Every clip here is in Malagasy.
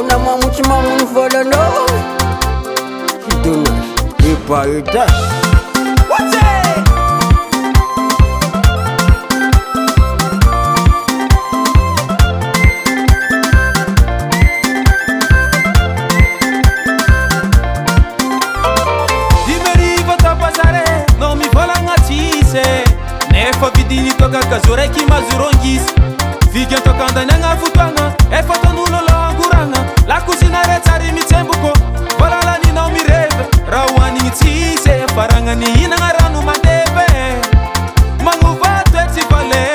Una mamuchi mamuni volano Hiduna Ipa ita What's it? Nefa vidini toka kazore ki mazurongis Vigyan toka ndanyanga futanga Efa tonulo languranga La kusina retsari mitsembuko Valala ni na umireve Rawani ngitise Faranga ni ina ngaranu mandebe Manguva twetsi vale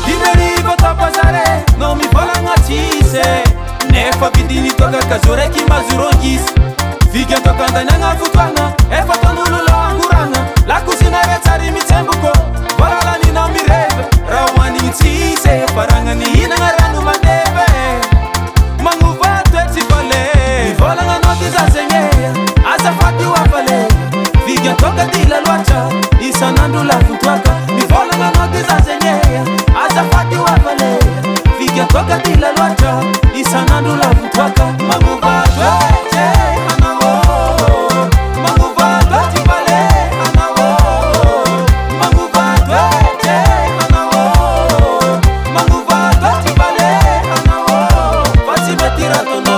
Dimeri vota pasare No mi volanga tise Nefa vidini toka kazore ki mazurongis Vigyan toka ndanyanga futanga Efa tonulo languranga La kusina retsari mitsembuko Valala ni na umireve Rawani ngitise Faranga ni ina ngaranu mandebe Manguva twetsi vale Mivolanga noti za zenyeya Asa fati wafale Vigyan toka tila lwacha Isa nandula futwaka Mivolanga noti za zenyeya Asa fati wafale Vigyan toka tila lwacha Isa nandula futwaka Manguva twete anawo Manguva tweti vale anawo Manguva twete anawo Manguva tweti vale anawo Fati metira tono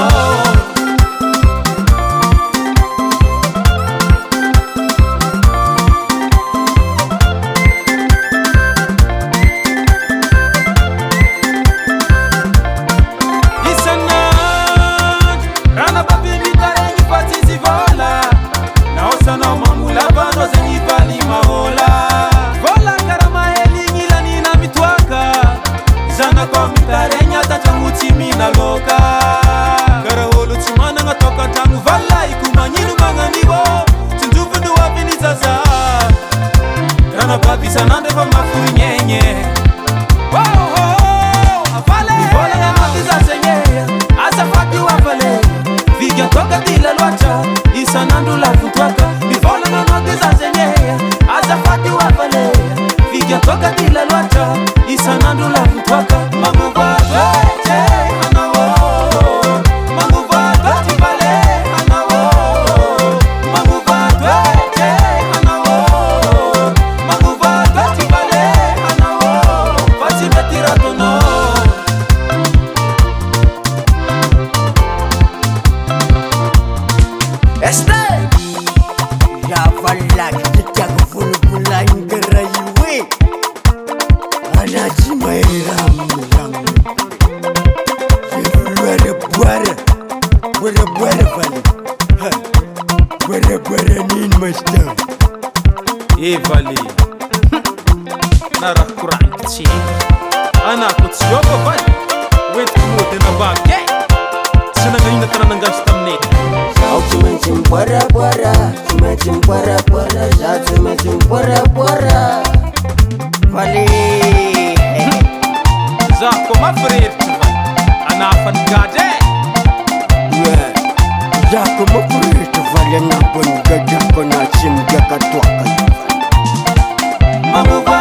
Sanande va mafuri nyenye Avale Mivolanga noti za zenyeya Asa fati wafale Vigyan toka tila lwacha Isa nandula futwaka Mivolanga noti za zenyeya Asa fati wafale Vigyan toka tila lwacha Isa nandula futwaka Manguva twete anawo Manguva tweti vale anawo Manguva twete anawo Manguva tweti vale anawo Fati metira tono Este Ya vala kita kufulu pula ingera iwe Anaji mairam Buare vale Buare nin masta vale Nara kuranchi Ana kutsyoba vale Wait kumote na bake Sina ngayon tanananggas tamne Jau cimacim buara Cimacim buara Jau cimacim buara Vale Zako mafrir Ana fangade Zako mafrir Vale na bun gajak ko na sim jakat wakay Manguva